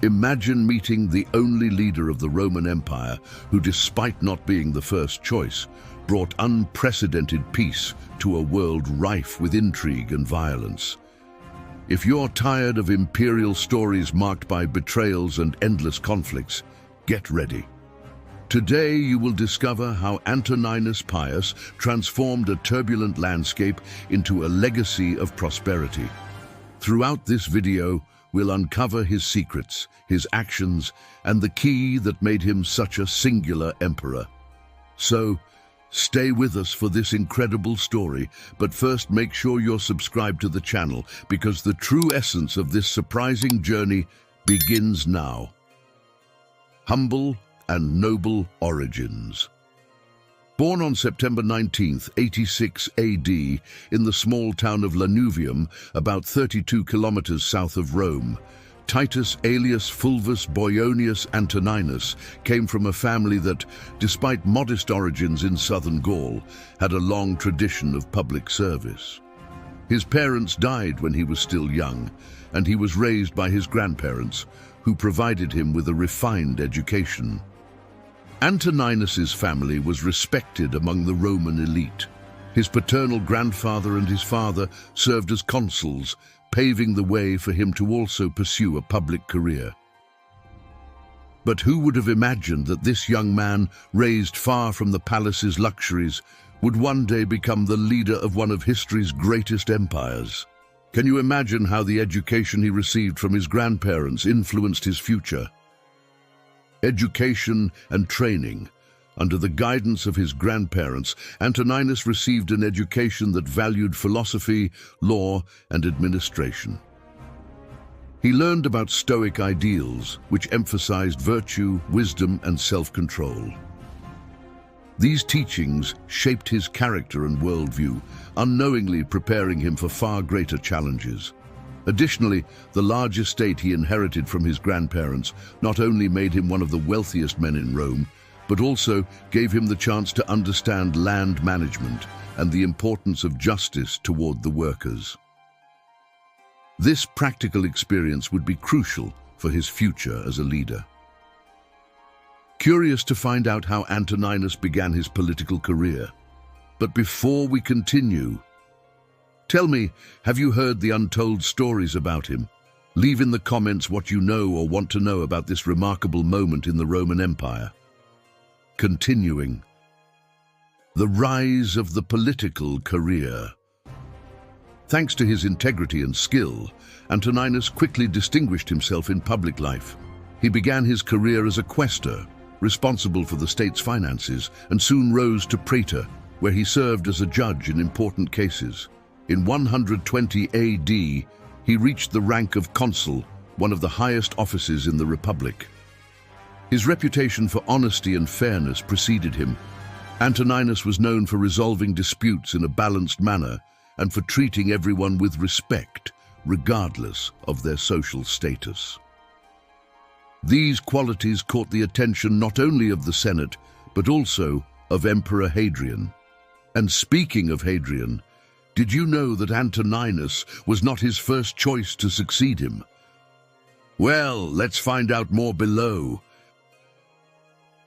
Imagine meeting the only leader of the Roman Empire who, despite not being the first choice, brought unprecedented peace to a world rife with intrigue and violence. If you're tired of imperial stories marked by betrayals and endless conflicts, get ready. Today you will discover how Antoninus Pius transformed a turbulent landscape into a legacy of prosperity. Throughout this video, we'll uncover his secrets, his actions, and the key that made him such a singular emperor. So, stay with us for this incredible story, but first make sure you're subscribed to the channel because the true essence of this surprising journey begins now. Humble and noble origins. Born on September 19th, 86 AD, in the small town of Lanuvium, about 32 kilometers south of Rome, Titus Aelius Fulvus Boionius Antoninus came from a family that, despite modest origins in southern Gaul, had a long tradition of public service. His parents died when he was still young, and he was raised by his grandparents, who provided him with a refined education. Antoninus's family was respected among the Roman elite. His paternal grandfather and his father served as consuls, paving the way for him to also pursue a public career. But who would have imagined that this young man, raised far from the palace's luxuries, would one day become the leader of one of history's greatest empires? Can you imagine how the education he received from his grandparents influenced his future? Education and training. Under the guidance of his grandparents, Antoninus received an education that valued philosophy, law, and administration. He learned about Stoic ideals, which emphasized virtue, wisdom, and self-control. These teachings shaped his character and worldview, unknowingly preparing him for far greater challenges. Additionally, the large estate he inherited from his grandparents not only made him one of the wealthiest men in Rome, but also gave him the chance to understand land management and the importance of justice toward the workers. This practical experience would be crucial for his future as a leader. Curious to find out how Antoninus began his political career. But before we continue, tell me, have you heard the untold stories about him? Leave in the comments what you know or want to know about this remarkable moment in the Roman Empire. Continuing. The rise of the political career. Thanks to his integrity and skill, Antoninus quickly distinguished himself in public life. He began his career as a quaestor, responsible for the state's finances, and soon rose to praetor, where he served as a judge in important cases. In 120 AD, he reached the rank of consul, one of the highest offices in the Republic. His reputation for honesty and fairness preceded him. Antoninus was known for resolving disputes in a balanced manner and for treating everyone with respect, regardless of their social status. These qualities caught the attention not only of the Senate, but also of Emperor Hadrian. And speaking of Hadrian, did you know that Antoninus was not his first choice to succeed him? Well, let's find out more below.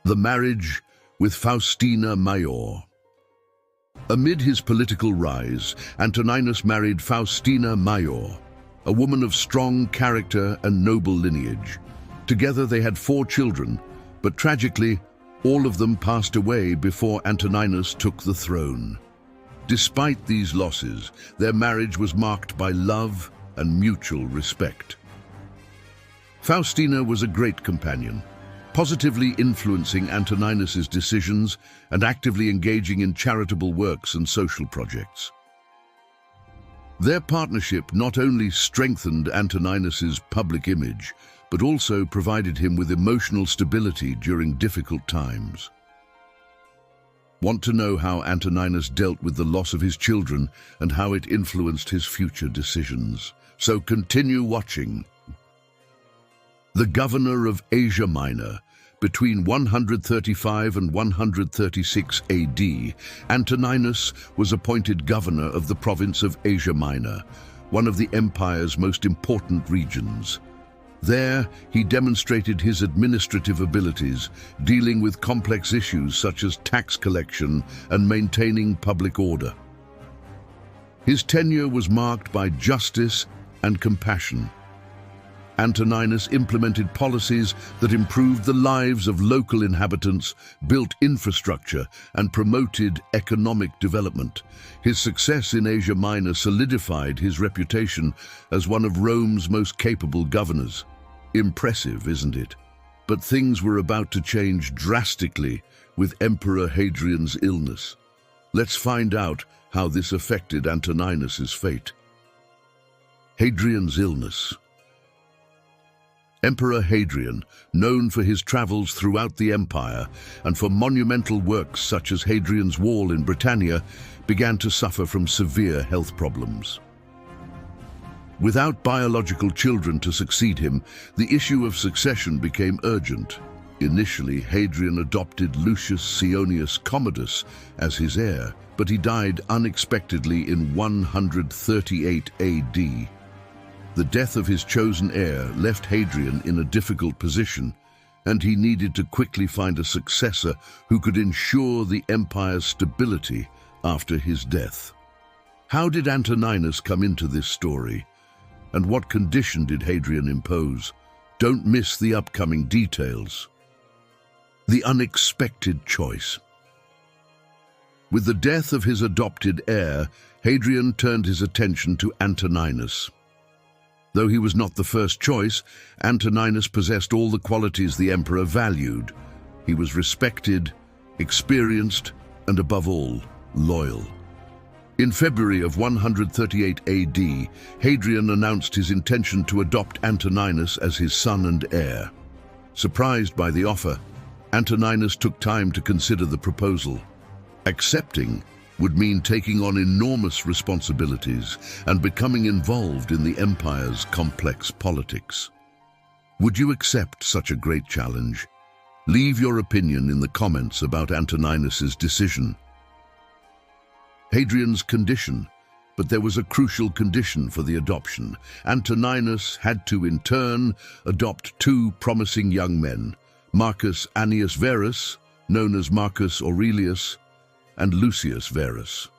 The marriage with Faustina Maior. Amid his political rise, Antoninus married Faustina Maior, a woman of strong character and noble lineage. Together they had 4 children, but tragically, all of them passed away before Antoninus took the throne. Despite these losses, their marriage was marked by love and mutual respect. Faustina was a great companion, positively influencing Antoninus's decisions and actively engaging in charitable works and social projects. Their partnership not only strengthened Antoninus's public image, but also provided him with emotional stability during difficult times. Want to know how Antoninus dealt with the loss of his children and how it influenced his future decisions? So continue watching. The governor of Asia Minor. Between 135 and 136 AD, Antoninus was appointed governor of the province of Asia Minor, one of the empire's most important regions. There, he demonstrated his administrative abilities, dealing with complex issues such as tax collection and maintaining public order. His tenure was marked by justice and compassion. Antoninus implemented policies that improved the lives of local inhabitants, built infrastructure, and promoted economic development. His success in Asia Minor solidified his reputation as one of Rome's most capable governors. Impressive, isn't it? But things were about to change drastically with Emperor Hadrian's illness. Let's find out how this affected Antoninus's fate. Hadrian's illness. Emperor Hadrian, known for his travels throughout the empire and for monumental works such as Hadrian's Wall in Britannia, began to suffer from severe health problems. Without biological children to succeed him, the issue of succession became urgent. Initially, Hadrian adopted Lucius Ceionius Commodus as his heir, but he died unexpectedly in 138 AD. The death of his chosen heir left Hadrian in a difficult position, and he needed to quickly find a successor who could ensure the empire's stability after his death. How did Antoninus come into this story? And what condition did Hadrian impose? Don't miss the upcoming details. The unexpected choice. With the death of his adopted heir, Hadrian turned his attention to Antoninus. Though he was not the first choice, Antoninus possessed all the qualities the emperor valued. He was respected, experienced, and above all, loyal. In February of 138 AD, Hadrian announced his intention to adopt Antoninus as his son and heir. Surprised by the offer, Antoninus took time to consider the proposal. Accepting would mean taking on enormous responsibilities and becoming involved in the empire's complex politics. Would you accept such a great challenge? Leave your opinion in the comments about Antoninus's decision. Hadrian's condition, but there was a crucial condition for the adoption. Antoninus had to, in turn, adopt two promising young men, Marcus Annius Verus, known as Marcus Aurelius, and Lucius Verus.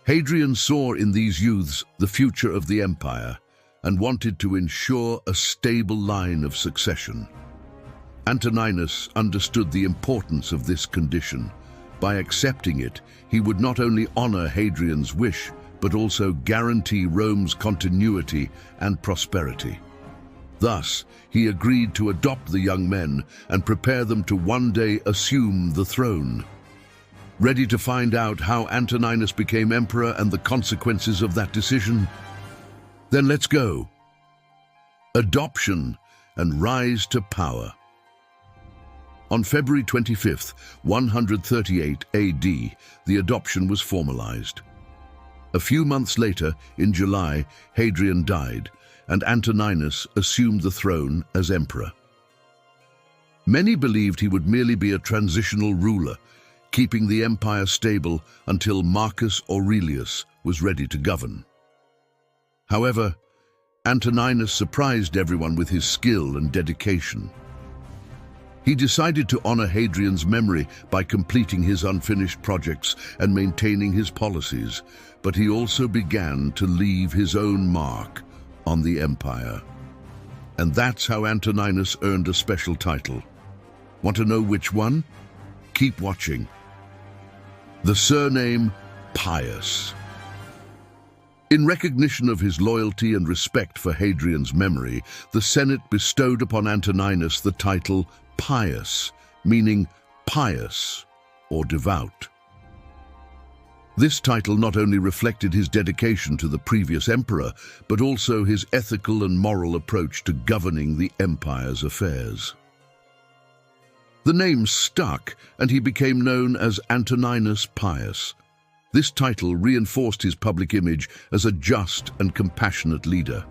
Hadrian saw in these youths the future of the empire and wanted to ensure a stable line of succession. Antoninus understood the importance of this condition. By accepting it, he would not only honor Hadrian's wish, but also guarantee Rome's continuity and prosperity. Thus, he agreed to adopt the young men and prepare them to one day assume the throne. Ready to find out how Antoninus became emperor and the consequences of that decision? Then let's go. Adoption and rise to power. On February 25th, 138 AD, the adoption was formalized. A few months later, in July, Hadrian died, and Antoninus assumed the throne as emperor. Many believed he would merely be a transitional ruler, keeping the empire stable until Marcus Aurelius was ready to govern. However, Antoninus surprised everyone with his skill and dedication. He decided to honor Hadrian's memory by completing his unfinished projects and maintaining his policies, but he also began to leave his own mark on the empire. And that's how Antoninus earned a special title. Want to know which one? Keep watching. The surname Pius. In recognition of his loyalty and respect for Hadrian's memory, the Senate bestowed upon Antoninus the title Pius, meaning pious or devout. This title not only reflected his dedication to the previous emperor, but also his ethical and moral approach to governing the empire's affairs. The name stuck, and he became known as Antoninus Pius. This title reinforced his public image as a just and compassionate leader,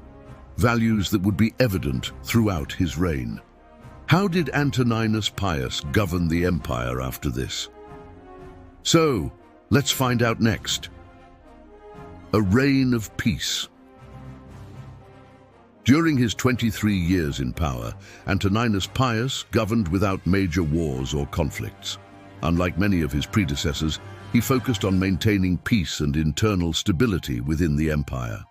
values that would be evident throughout his reign. How did Antoninus Pius govern the empire after this? So, let's find out next. A reign of peace. During his 23 years in power, Antoninus Pius governed without major wars or conflicts. Unlike many of his predecessors, he focused on maintaining peace and internal stability within the empire.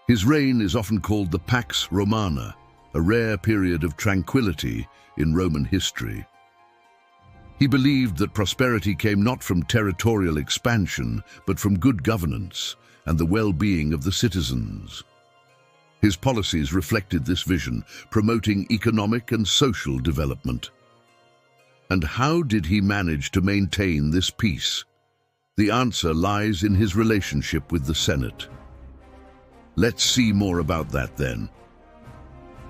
His reign is often called the Pax Romana, a rare period of tranquility in Roman history. He believed that prosperity came not from territorial expansion, but from good governance and the well-being of the citizens. His policies reflected this vision, promoting economic and social development. And how did he manage to maintain this peace? The answer lies in his relationship with the Senate. Let's see more about that then.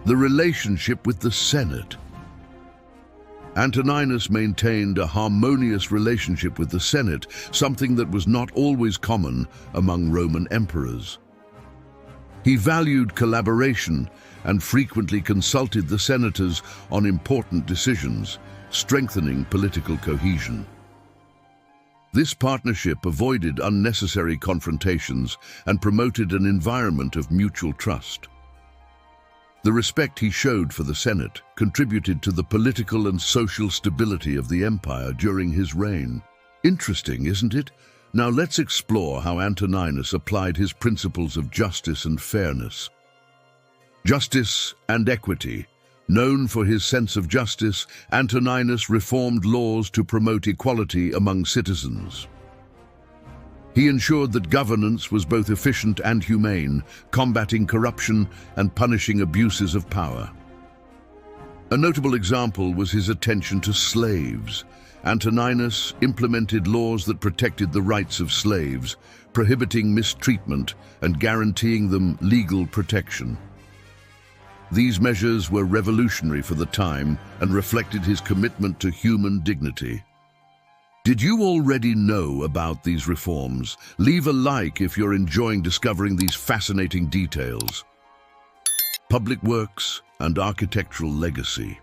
The relationship with the Senate. Antoninus maintained a harmonious relationship with the Senate, something that was not always common among Roman emperors. He valued collaboration and frequently consulted the senators on important decisions, strengthening political cohesion. This partnership avoided unnecessary confrontations and promoted an environment of mutual trust. The respect he showed for the Senate contributed to the political and social stability of the empire during his reign. Interesting, isn't it? Now let's explore how Antoninus applied his principles of justice and fairness. Justice and equity. Known for his sense of justice, Antoninus reformed laws to promote equality among citizens. He ensured that governance was both efficient and humane, combating corruption and punishing abuses of power. A notable example was his attention to slaves. Antoninus implemented laws that protected the rights of slaves, prohibiting mistreatment and guaranteeing them legal protection. These measures were revolutionary for the time and reflected his commitment to human dignity. Did you already know about these reforms? Leave a like if you're enjoying discovering these fascinating details. Public works and architectural legacy.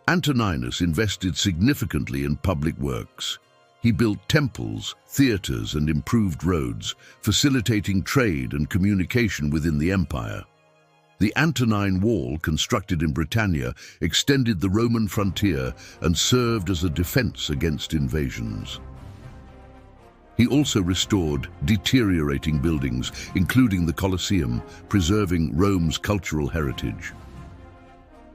Antoninus invested significantly in public works. He built temples, theaters, and improved roads, facilitating trade and communication within the empire. The Antonine Wall, constructed in Britannia, extended the Roman frontier and served as a defense against invasions. He also restored deteriorating buildings, including the Colosseum, preserving Rome's cultural heritage.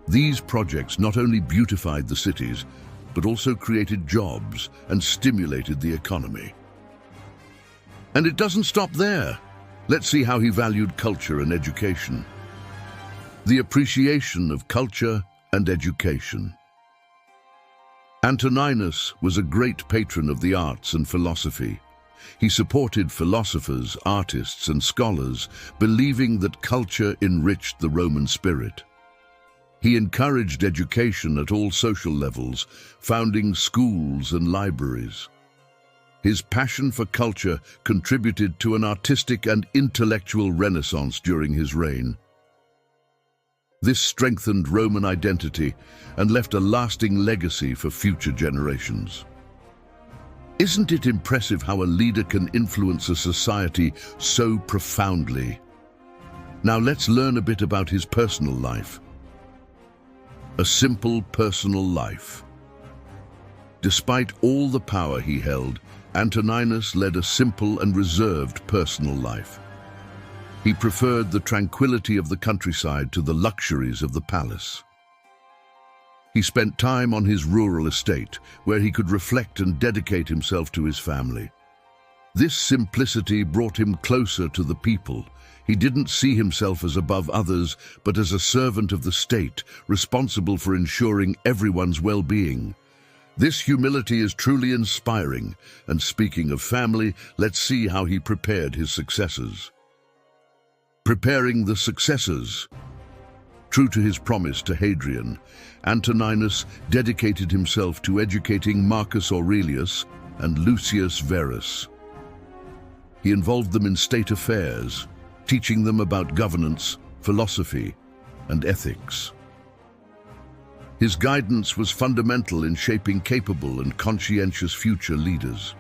These projects not only beautified the cities, but also created jobs and stimulated the economy. And it doesn't stop there. Let's see how he valued culture and education. The appreciation of culture and education. Antoninus was a great patron of the arts and philosophy. He supported philosophers, artists, and scholars, believing that culture enriched the Roman spirit. He encouraged education at all social levels, founding schools and libraries. His passion for culture contributed to an artistic and intellectual renaissance during his reign. This strengthened Roman identity and left a lasting legacy for future generations. Isn't it impressive how a leader can influence a society so profoundly? Now let's learn a bit about his personal life. A simple personal life. Despite all the power he held, Antoninus led a simple and reserved personal life. He preferred the tranquility of the countryside to the luxuries of the palace. He spent time on his rural estate, where he could reflect and dedicate himself to his family. This simplicity brought him closer to the people. He didn't see himself as above others, but as a servant of the state, responsible for ensuring everyone's well-being. This humility is truly inspiring, and speaking of family, let's see how he prepared his successors. Preparing the successors. True to his promise to Hadrian, Antoninus dedicated himself to educating Marcus Aurelius and Lucius Verus. He involved them in state affairs, teaching them about governance, philosophy, and ethics. His guidance was fundamental in shaping capable and conscientious future leaders.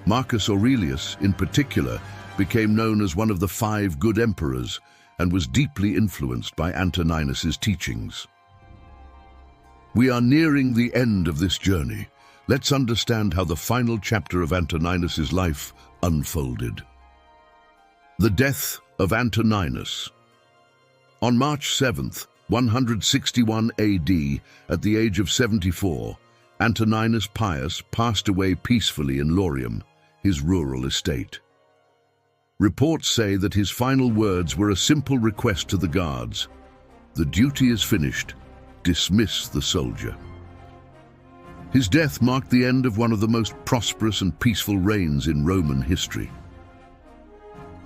Marcus Aurelius, in particular, became known as one of the 5 good emperors and was deeply influenced by Antoninus's teachings. We are nearing the end of this journey. Let's understand how the final chapter of Antoninus's life unfolded. The death of Antoninus. On March 7th, 161 AD, at the age of 74, Antoninus Pius passed away peacefully in Lorium, his rural estate. Reports say that his final words were a simple request to the guards: "The duty is finished, dismiss the soldier." His death marked the end of one of the most prosperous and peaceful reigns in Roman history.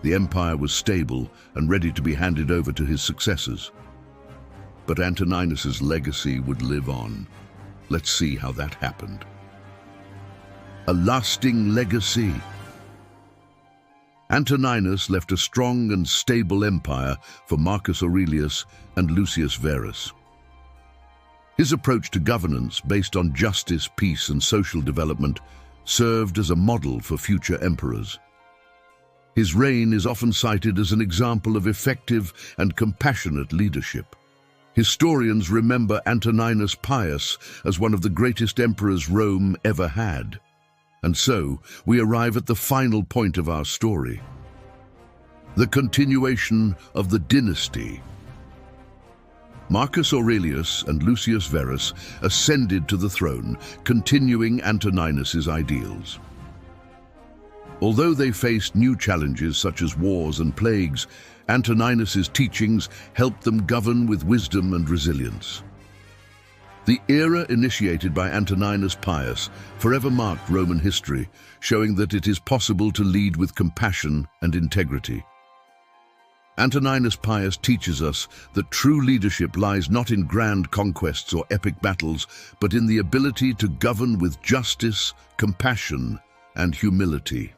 The empire was stable and ready to be handed over to his successors. But Antoninus's legacy would live on. Let's see how that happened. A lasting legacy. Antoninus left a strong and stable empire for Marcus Aurelius and Lucius Verus. His approach to governance, based on justice, peace, and social development, served as a model for future emperors. His reign is often cited as an example of effective and compassionate leadership. Historians remember Antoninus Pius as one of the greatest emperors Rome ever had. And so, we arrive at the final point of our story: the continuation of the dynasty. Marcus Aurelius and Lucius Verus ascended to the throne, continuing Antoninus's ideals. Although they faced new challenges such as wars and plagues, Antoninus's teachings helped them govern with wisdom and resilience. The era initiated by Antoninus Pius forever marked Roman history, showing that it is possible to lead with compassion and integrity. Antoninus Pius teaches us that true leadership lies not in grand conquests or epic battles, but in the ability to govern with justice, compassion, and humility.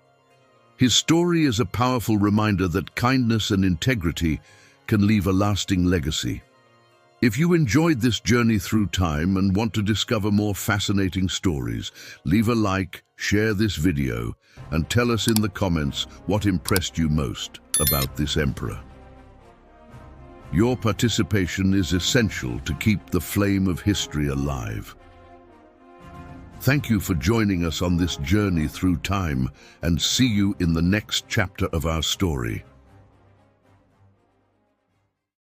His story is a powerful reminder that kindness and integrity can leave a lasting legacy. If you enjoyed this journey through time and want to discover more fascinating stories, leave a like, share this video, and tell us in the comments what impressed you most about this emperor. Your participation is essential to keep the flame of history alive. Thank you for joining us on this journey through time, and see you in the next chapter of our story.